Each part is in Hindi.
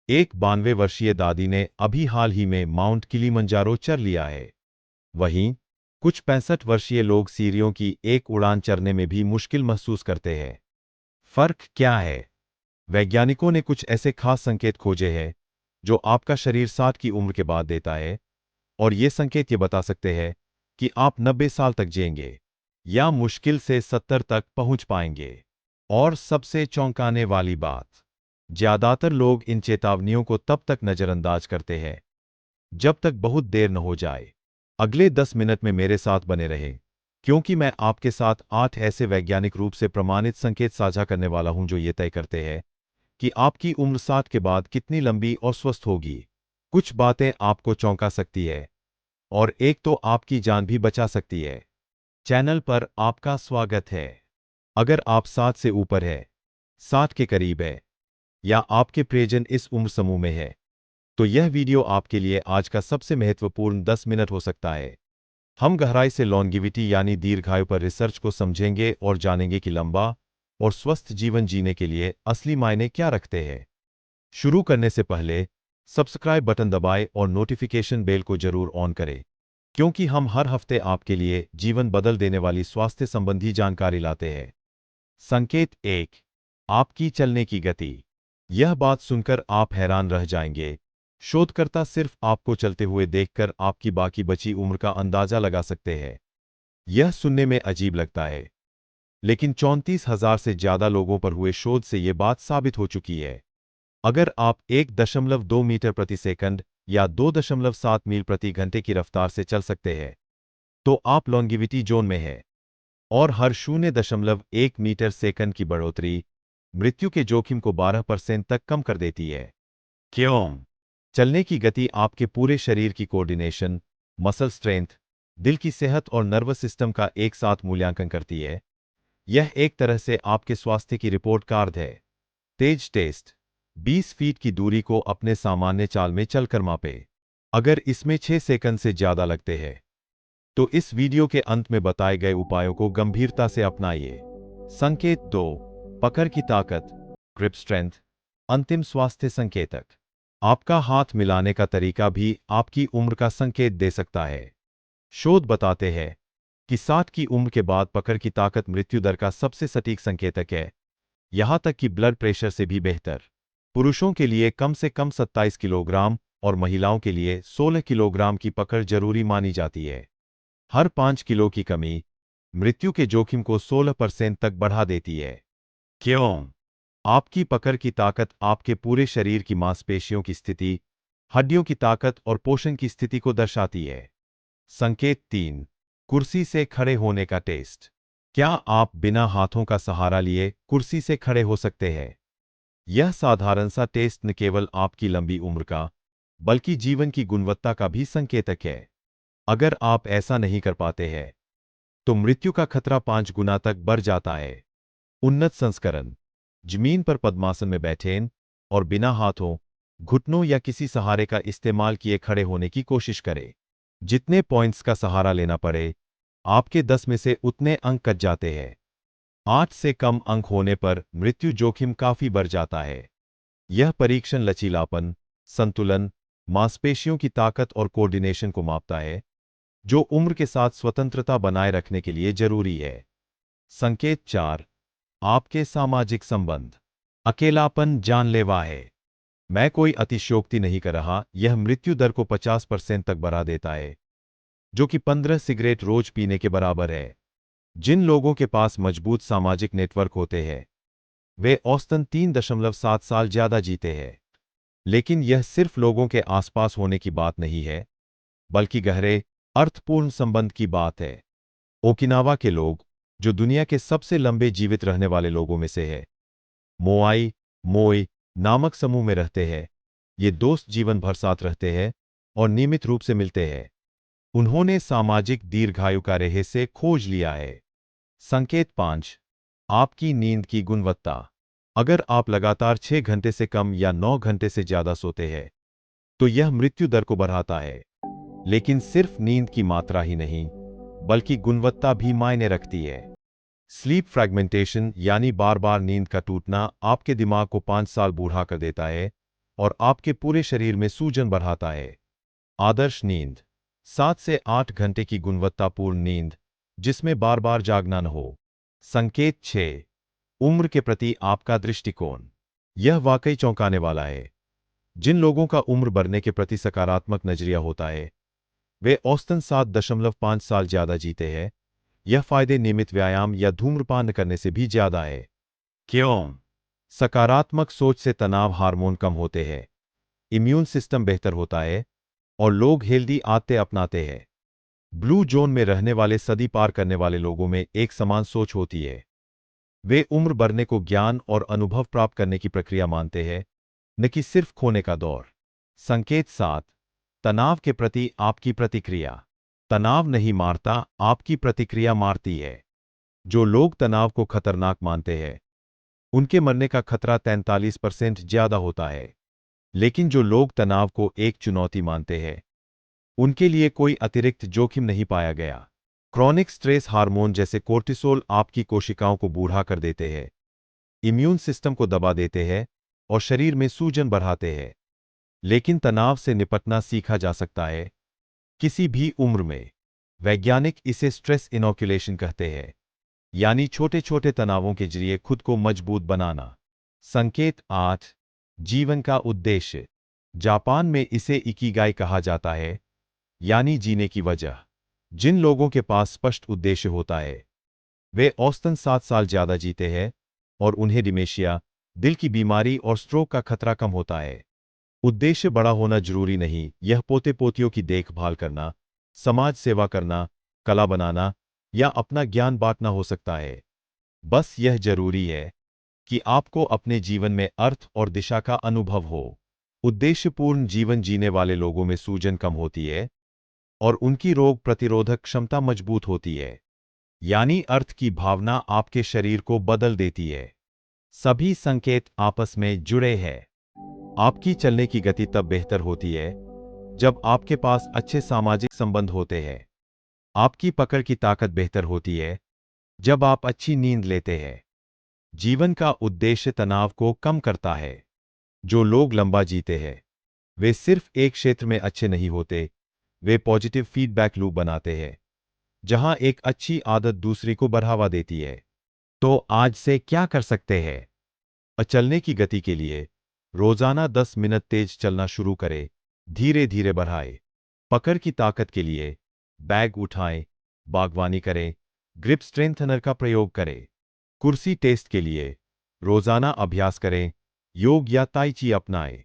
एक 92 वर्षीय दादी ने अभी हाल ही में माउंट किलिमंजारो चढ़ लिया है। वहीं कुछ 65 वर्षीय लोग सीढ़ियों की एक उड़ान चढ़ने में भी मुश्किल महसूस करते हैं। फर्क क्या है? वैज्ञानिकों ने कुछ ऐसे खास संकेत खोजे हैं जो आपका शरीर 60 की उम्र के बाद देता है, और ये संकेत ये बता सकते हैं कि आप 90 साल तक जिएंगे या मुश्किल से 70 तक पहुंच पाएंगे। और सबसे चौंकाने वाली बात, ज्यादातर लोग इन चेतावनियों को तब तक नजरअंदाज करते हैं जब तक बहुत देर न हो जाए। अगले 10 मिनट में मेरे साथ बने रहें, क्योंकि मैं आपके साथ 8 ऐसे वैज्ञानिक रूप से प्रमाणित संकेत साझा करने वाला हूं जो ये तय करते हैं कि आपकी उम्र 60 के बाद कितनी लंबी और स्वस्थ होगी। कुछ बातें आपको चौंका सकती है और एक तो आपकी जान भी बचा सकती है। चैनल पर आपका स्वागत है। अगर आप 60 से ऊपर है, 60 के करीब है, या आपके प्रियजन इस उम्र समूह में है, तो यह वीडियो आपके लिए आज का सबसे महत्वपूर्ण 10 मिनट हो सकता है। हम गहराई से लॉन्गिविटी यानी दीर्घायु पर रिसर्च को समझेंगे और जानेंगे कि लंबा और स्वस्थ जीवन जीने के लिए असली मायने क्या रखते हैं। शुरू करने से पहले सब्सक्राइब बटन दबाएं और नोटिफिकेशन बेल को जरूर ऑन करें, क्योंकि हम हर हफ्ते आपके लिए जीवन बदल देने वाली स्वास्थ्य संबंधी जानकारी लाते हैं। संकेत 1, आपकी चलने की गति। यह बात सुनकर आप हैरान रह जाएंगे। शोधकर्ता सिर्फ आपको चलते हुए देखकर आपकी बाकी बची उम्र का अंदाजा लगा सकते हैं। यह सुनने में अजीब लगता है, लेकिन 34,000 से ज्यादा लोगों पर हुए शोध से यह बात साबित हो चुकी है। अगर आप 1.2 मीटर प्रति सेकंड या 2.7 मील प्रति घंटे की रफ्तार से चल सकते हैं, तो आप लॉन्गिविटी जोन में हैं। और हर 0.1 मीटर सेकंड की बढ़ोतरी मृत्यु के जोखिम को 12% तक कम कर देती है। क्यों? चलने की गति आपके पूरे शरीर की कोऑर्डिनेशन, मसल स्ट्रेंथ, दिल की सेहत और नर्वस सिस्टम का एक साथ मूल्यांकन करती है। यह एक तरह से आपके स्वास्थ्य की रिपोर्ट कार्ड है। तेज टेस्ट, 20 फीट की दूरी को अपने सामान्य चाल में चलकर मापे। अगर इसमें 6 सेकंड से ज्यादा लगते हैं, तो इस वीडियो के अंत में बताए गए उपायों को गंभीरता से अपनाइए। संकेत 2, पकड़ की ताकत, ग्रिप स्ट्रेंथ। अंतिम स्वास्थ्य संकेतक। आपका हाथ मिलाने का तरीका भी आपकी उम्र का संकेत दे सकता है। शोध बताते हैं कि 60 की उम्र के बाद पकड़ की ताकत मृत्यु दर का सबसे सटीक संकेतक है, यहां तक कि ब्लड प्रेशर से भी बेहतर। पुरुषों के लिए कम से कम 27 किलोग्राम और महिलाओं के लिए 16 किलोग्राम की पकड़ जरूरी मानी जाती है। हर 5 किलो की कमी मृत्यु के जोखिम को 16% तक बढ़ा देती है। क्यों? आपकी पकड़ की ताकत आपके पूरे शरीर की मांसपेशियों की स्थिति, हड्डियों की ताकत और पोषण की स्थिति को दर्शाती है। संकेत 3, कुर्सी से खड़े होने का टेस्ट। क्या आप बिना हाथों का सहारा लिए कुर्सी से खड़े हो सकते हैं? यह साधारण सा टेस्ट न केवल आपकी लंबी उम्र का, बल्कि जीवन की गुणवत्ता का भी संकेतक है। अगर आप ऐसा नहीं कर पाते हैं, तो मृत्यु का खतरा 5 गुना तक बढ़ जाता है। उन्नत संस्करण। जमीन पर पद्मासन में बैठें और बिना हाथों, घुटनों या किसी सहारे का इस्तेमाल किए खड़े होने की कोशिश करें। जितने पॉइंट्स का सहारा लेना पड़े, आपके 10 में से उतने अंक कट जाते हैं। 8 से कम अंक होने पर मृत्यु जोखिम काफी बढ़ जाता है। यह परीक्षण लचीलापन, संतुलन, मांसपेशियों की ताकत और कोऑर्डिनेशन को मापता है, जो उम्र के साथ स्वतंत्रता बनाए रखने के लिए जरूरी है। संकेत 4, आपके सामाजिक संबंध। अकेलापन जानलेवा है। मैं कोई अतिशयोक्ति नहीं कर रहा, यह मृत्यु दर को 50% तक बढ़ा देता है, जो कि 15 सिगरेट रोज पीने के बराबर है। जिन लोगों के पास मजबूत सामाजिक नेटवर्क होते हैं, वे औसतन 3.7 साल ज्यादा जीते हैं। लेकिन यह सिर्फ लोगों के आसपास होने की बात नहीं है, बल्कि गहरे, अर्थपूर्ण संबंध की बात है। ओकिनावा के लोग, जो दुनिया के सबसे लंबे जीवित रहने वाले लोगों में से है, मोआई मोई नामक समूह में रहते हैं। ये दोस्त जीवन भर साथ रहते हैं और नियमित रूप से मिलते हैं। उन्होंने सामाजिक दीर्घायु का रहस्य खोज लिया है। संकेत 5, आपकी नींद की गुणवत्ता। अगर आप लगातार 6 घंटे से कम या 9 घंटे से ज्यादा सोते हैं, तो यह मृत्यु दर को बढ़ाता है। लेकिन सिर्फ नींद की मात्रा ही नहीं, बल्कि गुणवत्ता भी मायने रखती है। स्लीप फ्रैगमेंटेशन यानी बार बार नींद का टूटना आपके दिमाग को 5 साल बूढ़ा कर देता है, और आपके पूरे शरीर में सूजन बढ़ाता है। आदर्श नींद 7 से 8 घंटे की गुणवत्तापूर्ण नींद जिसमें बार बार जागना न हो। संकेत 6, उम्र के प्रति आपका दृष्टिकोण। यह वाकई चौंकाने वाला है। जिन लोगों का उम्र बढ़ने के प्रति सकारात्मक नजरिया होता है वे औसतन 7.5 साल ज्यादा जीते हैं। यह फायदे नियमित व्यायाम या धूम्रपान करने से भी ज्यादा है। क्यों? सकारात्मक सोच से तनाव हार्मोन कम होते हैं, इम्यून सिस्टम बेहतर होता है और लोग हेल्दी आदतें अपनाते हैं। ब्लू जोन में रहने वाले सदी पार करने वाले लोगों में एक समान सोच होती है। वे उम्र बढ़ने को ज्ञान और अनुभव प्राप्त करने की प्रक्रिया मानते हैं, न कि सिर्फ खोने का दौर। संकेत 7, तनाव के प्रति आपकी प्रतिक्रिया। तनाव नहीं मारता, आपकी प्रतिक्रिया मारती है। जो लोग तनाव को खतरनाक मानते हैं उनके मरने का खतरा 43% ज्यादा होता है। लेकिन जो लोग तनाव को एक चुनौती मानते हैं उनके लिए कोई अतिरिक्त जोखिम नहीं पाया गया। क्रॉनिक स्ट्रेस हार्मोन जैसे कोर्टिसोल आपकी कोशिकाओं को बूढ़ा कर देते हैं, इम्यून सिस्टम को दबा देते हैं और शरीर में सूजन बढ़ाते हैं। लेकिन तनाव से निपटना सीखा जा सकता है, किसी भी उम्र में। वैज्ञानिक इसे स्ट्रेस इनोक्युलेशन कहते हैं, यानी छोटे छोटे तनावों के जरिए खुद को मजबूत बनाना। संकेत 8, जीवन का उद्देश्य। जापान में इसे इकिगाई कहा जाता है, यानी जीने की वजह। जिन लोगों के पास स्पष्ट उद्देश्य होता है वे औसतन 7 साल ज्यादा जीते हैं और उन्हें डिमेंशिया, दिल की बीमारी और स्ट्रोक का खतरा कम होता है। उद्देश्य बड़ा होना जरूरी नहीं, यह पोते पोतियों की देखभाल करना, समाज सेवा करना, कला बनाना या अपना ज्ञान बांटना हो सकता है। बस यह जरूरी है कि आपको अपने जीवन में अर्थ और दिशा का अनुभव हो। उद्देश्यपूर्ण जीवन जीने वाले लोगों में सूजन कम होती है और उनकी रोग प्रतिरोधक क्षमता मजबूत होती है, यानी अर्थ की भावना आपके शरीर को बदल देती है। सभी संकेत आपस में जुड़े हैं। आपकी चलने की गति तब बेहतर होती है जब आपके पास अच्छे सामाजिक संबंध होते हैं। आपकी पकड़ की ताकत बेहतर होती है जब आप अच्छी नींद लेते हैं। जीवन का उद्देश्य तनाव को कम करता है। जो लोग लंबा जीते हैं वे सिर्फ एक क्षेत्र में अच्छे नहीं होते, वे पॉजिटिव फीडबैक लूप बनाते हैं जहां एक अच्छी आदत दूसरी को बढ़ावा देती है। तो आज से क्या कर सकते हैं? चलने की गति के लिए रोजाना 10 मिनट तेज चलना शुरू करें, धीरे धीरे बढ़ाएं। पकड़ की ताकत के लिए बैग उठाएं, बागवानी करें, ग्रिप स्ट्रेंथनर का प्रयोग करें। कुर्सी टेस्ट के लिए रोजाना अभ्यास करें, योग या ताई ची अपनाएं।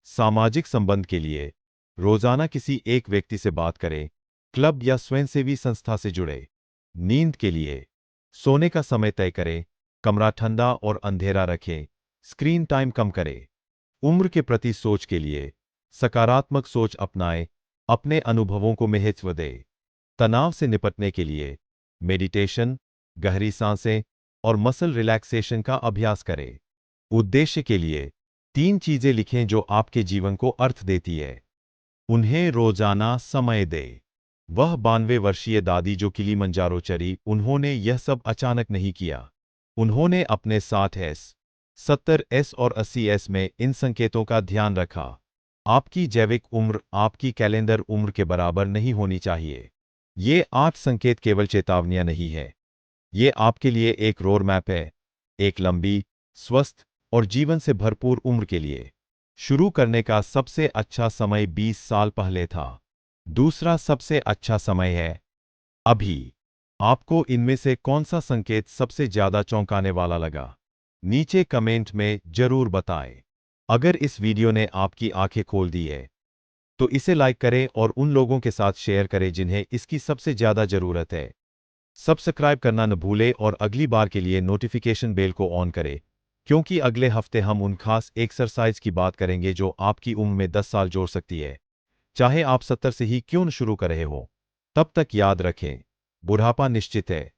सामाजिक संबंध के लिए रोजाना किसी एक व्यक्ति से बात करें, क्लब या स्वयंसेवी संस्था से जुड़े। नींद के लिए सोने का समय तय करें, कमरा ठंडा और अंधेरा रखें, स्क्रीन टाइम कम करें। उम्र के प्रति सोच के लिए सकारात्मक सोच अपनाएं, अपने अनुभवों को महत्व दें। तनाव से निपटने के लिए मेडिटेशन, गहरी सांसें और मसल रिलैक्सेशन का अभ्यास करें। उद्देश्य के लिए 3 चीजें लिखें जो आपके जीवन को अर्थ देती है। उन्हें रोजाना समय दें। वह 92 वर्षीय दादी जो किलिमंजारो चढ़ी, उन्होंने यह सब अचानक नहीं किया। उन्होंने अपने 60S, 70S और 80S में इन संकेतों का ध्यान रखा। आपकी जैविक उम्र आपकी कैलेंडर उम्र के बराबर नहीं होनी चाहिए। ये 8 संकेत केवल चेतावनियां नहीं है, ये आपके लिए एक रोड मैप है, एक लंबी, स्वस्थ और जीवन से भरपूर उम्र के लिए। शुरू करने का सबसे अच्छा समय 20 साल पहले था। दूसरा सबसे अच्छा समय है अभी। आपको इनमें से कौन सा संकेत सबसे ज्यादा चौंकाने वाला लगा? नीचे कमेंट में जरूर बताएं। अगर इस वीडियो ने आपकी आंखें खोल दी है तो इसे लाइक करें और उन लोगों के साथ शेयर करें जिन्हें इसकी सबसे ज्यादा जरूरत है। सब्सक्राइब करना न भूलें और अगली बार के लिए नोटिफिकेशन बेल को ऑन करें, क्योंकि अगले हफ्ते हम उन खास एक्सरसाइज की बात करेंगे जो आपकी उम्र में 10 साल जोड़ सकती है, चाहे आप 70 से ही क्यों न शुरू कर रहे हो। तब तक याद रखें, बुढ़ापा निश्चित है,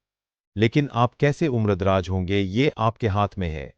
लेकिन आप कैसे उम्रदराज होंगे ये आपके हाथ में है।